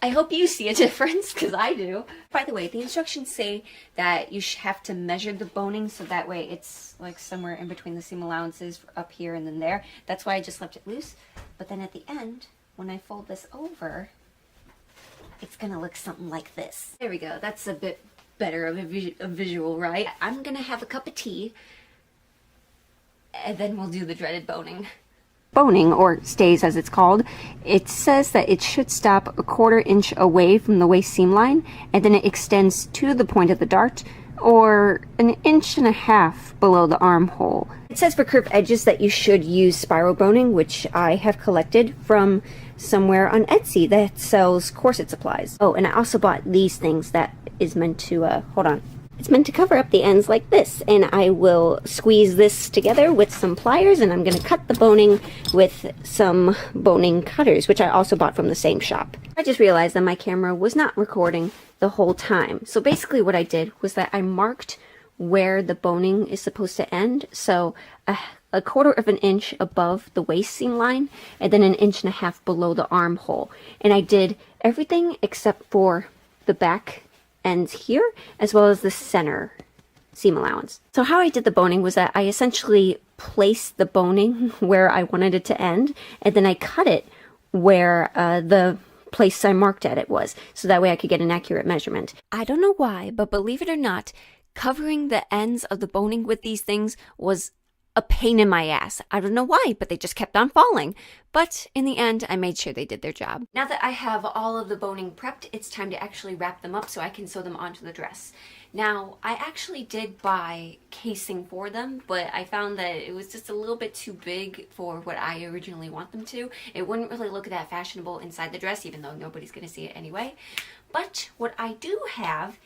I hope you see a difference, because I do. By the way, the instructions say that you have to measure the boning, so that way it's like somewhere in between the seam allowances up here and then there. That's why I just left it loose. But then at the end, when I fold this over, it's gonna look something like this. There we go. That's a bit better of a visual, right? I'm gonna have a cup of tea, and then we'll do the dreaded boning. Boning, or stays as it's called, it says that it should stop 1/4 inch away from the waist seam line, and then it extends to the point of the dart, or an inch and a half below the armhole. It says for curved edges that you should use spiral boning, which I have collected from somewhere on Etsy that sells corset supplies. Oh, and I also bought these things that is meant to, hold on. It's meant to cover up the ends like this, and I will squeeze this together with some pliers, and I'm going to cut the boning with some boning cutters, which I also bought from the same shop. I just realized that my camera was not recording the whole time. So basically what I did was that I marked where the boning is supposed to end, so a quarter of an inch above the waist seam line, and then an inch and a half below the armhole. And I did everything except for the back ends here, as well as the center seam allowance. So how I did the boning was that I essentially placed the boning where I wanted it to end, and then I cut it where the place I marked at it was, so that way I could get an accurate measurement. I don't know why, but believe it or not, covering the ends of the boning with these things was a pain in my ass. I don't know why, but they just kept on falling. But in the end, I made sure they did their job. Now that I have all of the boning prepped, it's time to actually wrap them up so I can sew them onto the dress. Now, I actually did buy casing for them, but I found that it was just a little bit too big for what I originally want them to. It wouldn't really look that fashionable inside the dress, even though nobody's going to see it anyway. But what I do have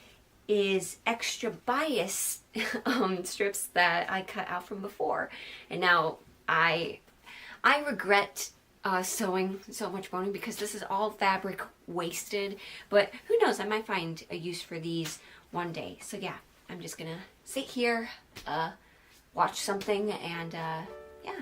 is extra bias strips that I cut out from before. And now I regret sewing so much boning because this is all fabric wasted. But who knows, I might find a use for these one day. So yeah, I'm just gonna sit here, watch something, and yeah,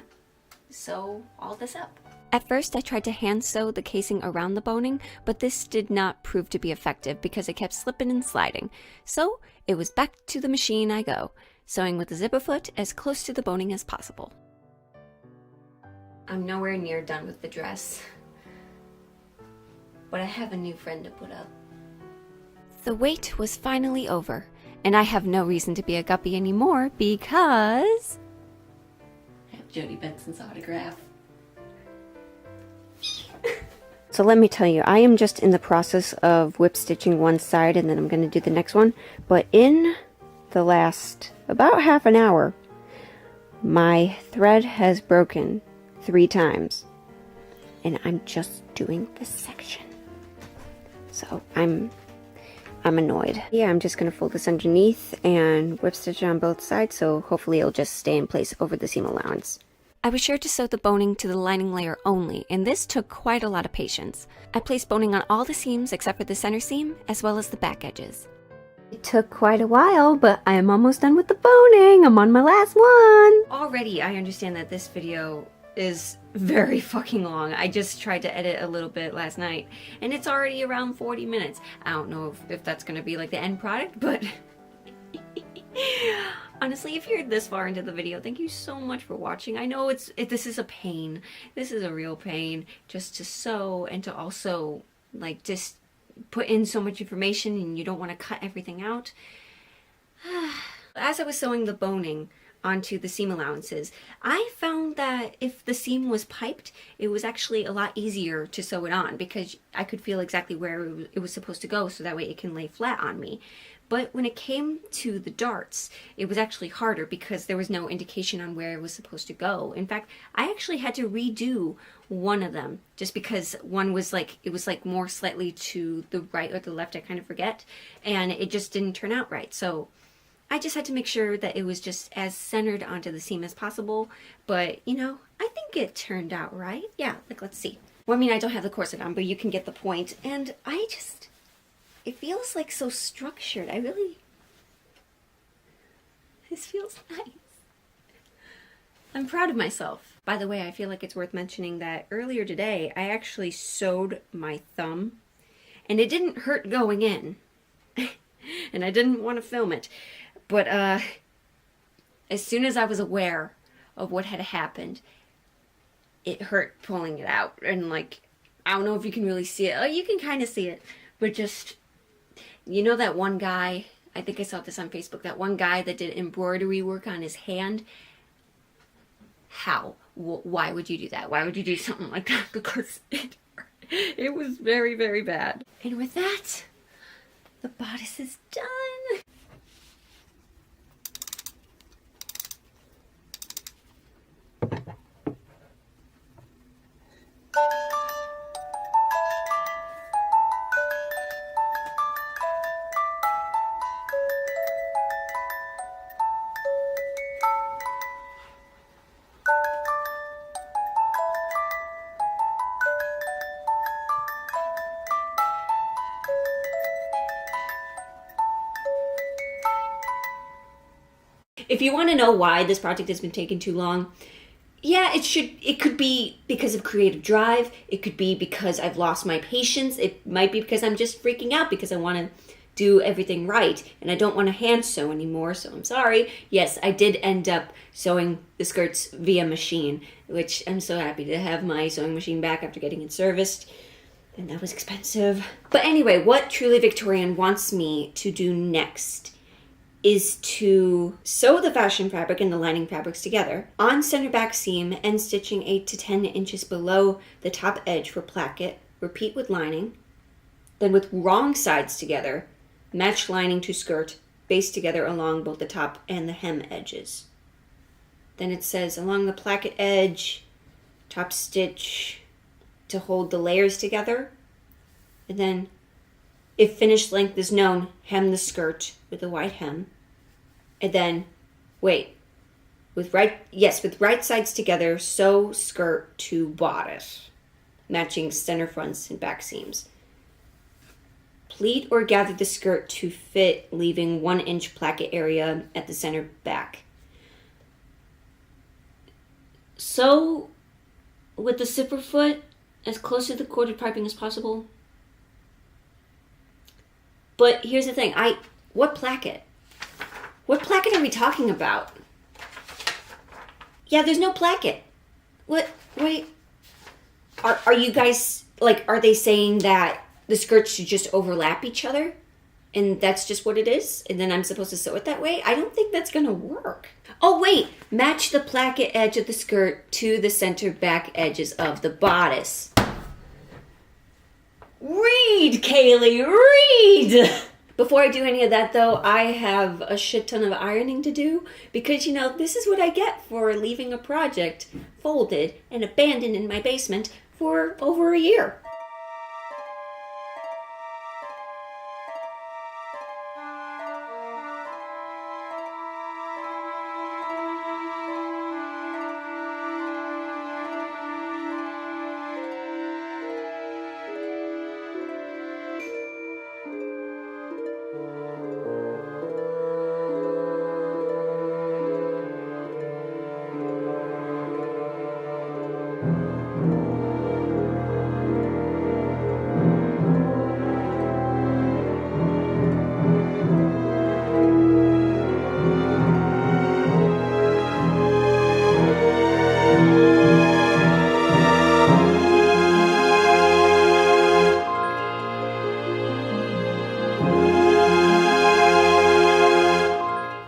sew all this up. At first, I tried to hand sew the casing around the boning, but this did not prove to be effective because it kept slipping and sliding. So it was back to the machine I go, sewing with the zipper foot as close to the boning as possible. I'm nowhere near done with the dress, but I have a new friend to put up. The wait was finally over, and I have no reason to be a guppy anymore because I have Jodie Benson's autograph. So let me tell you, I am just in the process of whip stitching one side, and then I'm going to do the next one. But in the last about half an hour, my thread has broken 3 times, and I'm just doing this section. So I'm annoyed. Yeah, I'm just going to fold this underneath and whip stitch on both sides, so hopefully it'll just stay in place over the seam allowance. I was sure to sew the boning to the lining layer only, and this took quite a lot of patience. I placed boning on all the seams except for the center seam, as well as the back edges. It took quite a while, but I am almost done with the boning. I'm on my last one. Already, I understand that this video is very fucking long. I just tried to edit a little bit last night, and it's already around 40 minutes. I don't know if that's gonna be like the end product, but honestly, if you're this far into the video, thank you so much for watching. I know this is a pain. This is a real pain just to sew and to also like just put in so much information, and you don't want to cut everything out. As I was sewing the boning onto the seam allowances, I found that if the seam was piped, it was actually a lot easier to sew it on because I could feel exactly where it was supposed to go, so that way it can lay flat on me. But when it came to the darts, it was actually harder because there was no indication on where it was supposed to go. In fact, I actually had to redo one of them just because one was like, it was like more slightly to the right or the left, I kind of forget, and it just didn't turn out right. So I just had to make sure that it was just as centered onto the seam as possible. But, you know, I think it turned out right. Yeah, like, let's see. Well, I mean, I don't have the corset on, but you can get the point. And it feels like so structured. This feels nice. I'm proud of myself. By the way, I feel like it's worth mentioning that earlier today, I actually sewed my thumb, and it didn't hurt going in. And I didn't want to film it. But as soon as I was aware of what had happened, it hurt pulling it out. And like, I don't know if you can really see it. Oh, you can kind of see it. But just, you know that one guy, I think I saw this on Facebook, that one guy that did embroidery work on his hand? How? Why would you do that? Why would you do something like that? Because it was very, very bad. And with that, the bodice is done. if you want to know why this project has been taking too long, yeah, it could be because of creative drive. It could be because I've lost my patience. It might be because I'm just freaking out because I want to do everything right and I don't want to hand sew anymore, so I'm sorry. Yes, I did end up sewing the skirts via machine, which I'm so happy to have my sewing machine back after getting it serviced. And that was expensive. But anyway, what Truly Victorian wants me to do next is to sew the fashion fabric and the lining fabrics together on center back seam and stitching 8 to 10 inches below the top edge for placket. Repeat with lining. Then with wrong sides together, match lining to skirt, baste together along both the top and the hem edges. Then it says along the placket edge, top stitch to hold the layers together. And then, if finished length is known, hem the skirt with a white hem. And then, with right sides together, sew skirt to bodice, matching center fronts and back seams. Pleat or gather the skirt to fit, leaving 1 inch placket area at the center back. Sew with the zipper foot as close to the corded piping as possible. But here's the thing, what placket? What placket are we talking about? Yeah, there's no placket. What, wait. Are you guys, are they saying that the skirts should just overlap each other? And that's just what it is? And then I'm supposed to sew it that way? I don't think that's gonna work. Oh wait, match the placket edge of the skirt to the center back edges of the bodice. Read, Kaylee, read! Before I do any of that, though, I have a shit ton of ironing to do because, this is what I get for leaving a project folded and abandoned in my basement for over a year.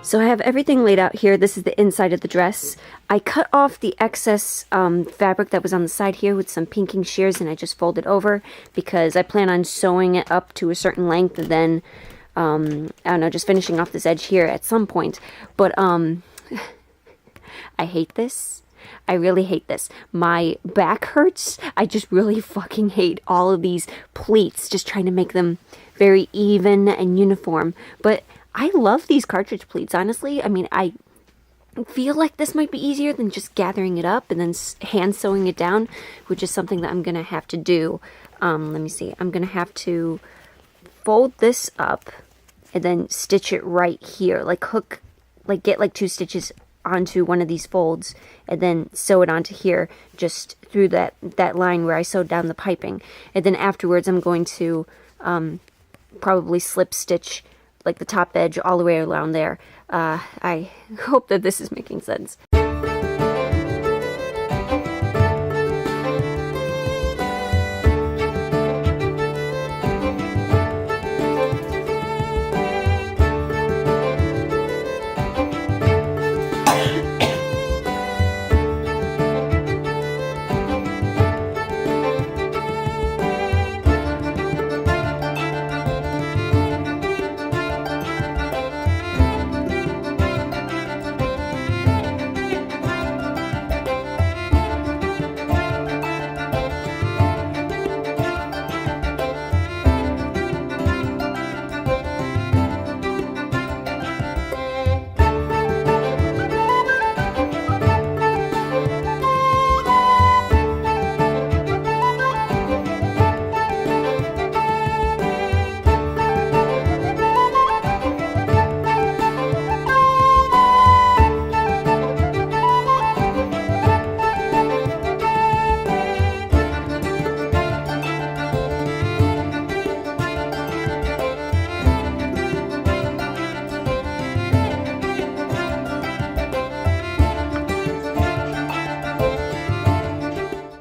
So I have everything laid out here. This is the inside of the dress. I cut off the excess fabric that was on the side here with some pinking shears, and I just folded over because I plan on sewing it up to a certain length and then, I don't know, just finishing off this edge here at some point. But I hate this. I really hate this. My back hurts. I just really fucking hate all of these pleats, just trying to make them very even and uniform. But I love these cartridge pleats, honestly. I mean, I feel like this might be easier than just gathering it up and then hand sewing it down, which is something that I'm going to have to do. Let me see. I'm going to have to fold this up and then stitch it right here. Get 2 stitches onto one of these folds and then sew it onto here just through that line where I sewed down the piping. And then afterwards I'm going to probably slip stitch the top edge all the way around there. I hope that this is making sense.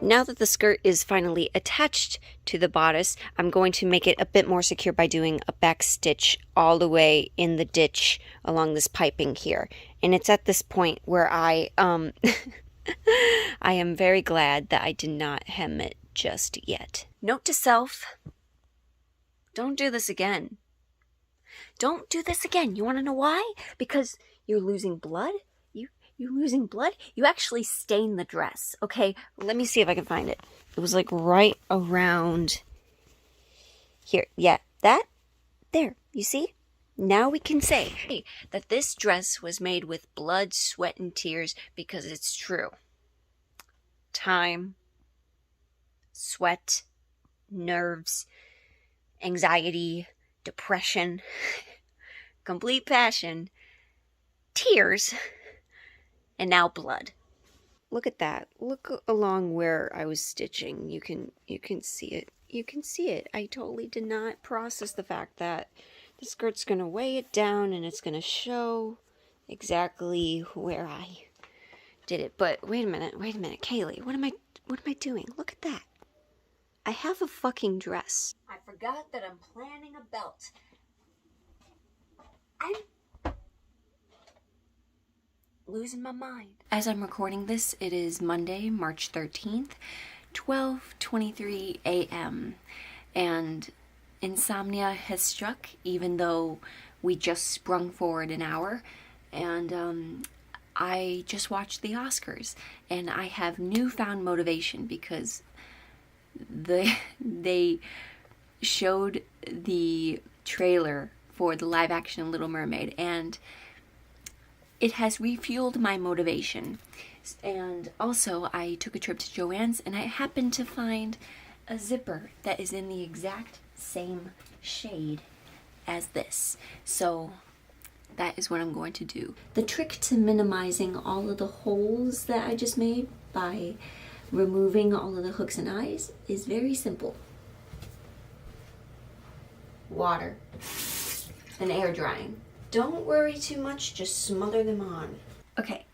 Now that the skirt is finally attached to the bodice, I'm going to make it a bit more secure by doing a back stitch all the way in the ditch along this piping here. And it's at this point where I I am very glad that I did not hem it just yet. Note to self, don't do this again. Don't do this again. You want to know why? Because you're losing blood? You're losing blood? You actually stain the dress. Okay, let me see if I can find it. It was like right around here. Yeah, that? There, you see? Now we can say that this dress was made with blood, sweat, and tears because it's true. Time, sweat, nerves, anxiety, depression, complete passion, tears, and now blood. Look at that. Look along where I was stitching. You can see it. You can see it. I totally did not process the fact that the skirt's going to weigh it down and it's going to show exactly where I did it. But wait a minute, Kaylee. What am I doing? Look at that. I have a fucking dress. I forgot that I'm planning a belt. I'm losing my mind. As I'm recording this, it is Monday, March 13th, 12:23 a.m. and insomnia has struck, even though we just sprung forward an hour. And I just watched the Oscars, and I have newfound motivation because they showed the trailer for the live action Little Mermaid, and it has refueled my motivation. And also, I took a trip to Joann's and I happened to find a zipper that is in the exact same shade as this. So that is what I'm going to do. The trick to minimizing all of the holes that I just made by removing all of the hooks and eyes is very simple. Water and air drying. Don't worry too much, just smother them on. Okay.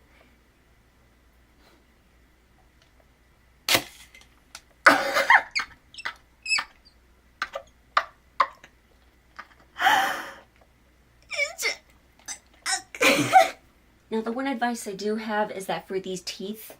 Now, the one advice I do have is that for these teeth,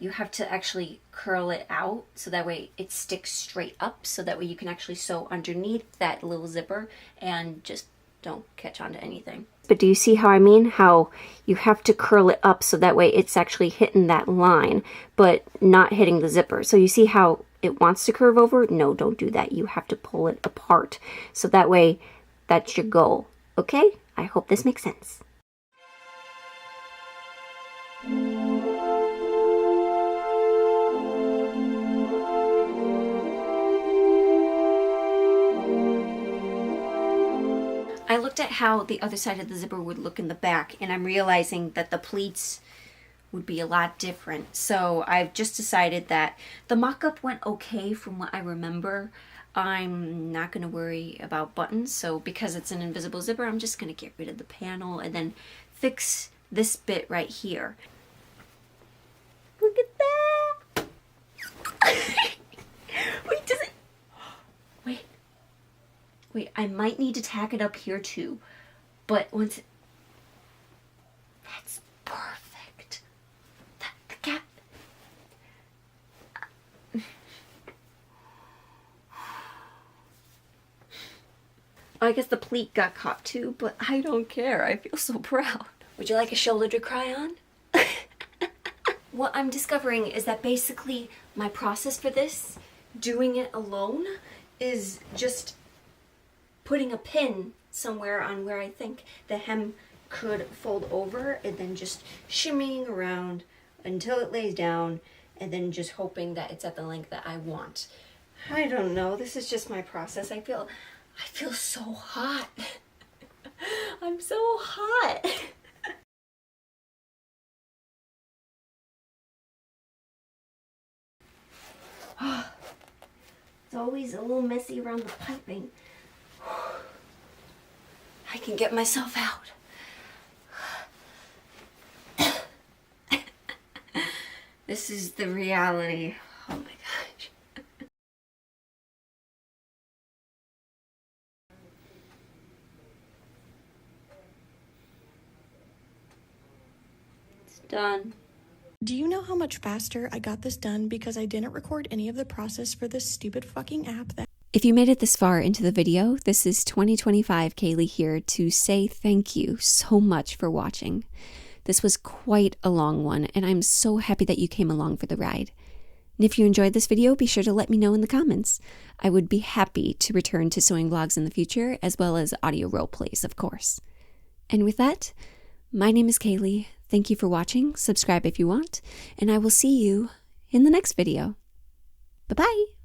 you have to actually curl it out so that way it sticks straight up, so that way you can actually sew underneath that little zipper and just don't catch on to anything. But do you see how I mean? How you have to curl it up so that way it's actually hitting that line, but not hitting the zipper. So you see how it wants to curve over? No, don't do that. You have to pull it apart. So that way, that's your goal. Okay? I hope this makes sense. I looked at how the other side of the zipper would look in the back, and I'm realizing that the pleats would be a lot different. So I've just decided that the mock-up went okay from what I remember. I'm not going to worry about buttons, so because it's an invisible zipper, I'm just going to get rid of the panel and then fix this bit right here. Look at that! Wait, does it... Wait, I might need to tack it up here too, but once it... That's perfect. The gap... I guess the pleat got caught too, but I don't care. I feel so proud. Would you like a shoulder to cry on? What I'm discovering is that basically my process for this, doing it alone, is just putting a pin somewhere on where I think the hem could fold over, and then just shimmying around until it lays down, and then just hoping that it's at the length that I want. I don't know, this is just my process. I feel so hot. I'm so hot. It's always a little messy around the piping. I can get myself out. This is the reality. Oh my gosh. It's done. Do you know how much faster I got this done because I didn't record any of the process for this stupid fucking app that... If you made it this far into the video, this is 2025 Kaylee here to say thank you so much for watching. This was quite a long one, and I'm so happy that you came along for the ride. And if you enjoyed this video, be sure to let me know in the comments. I would be happy to return to sewing vlogs in the future, as well as audio role plays, of course. And with that, my name is Kaylee. Thank you for watching. Subscribe if you want, and I will see you in the next video. Bye-bye!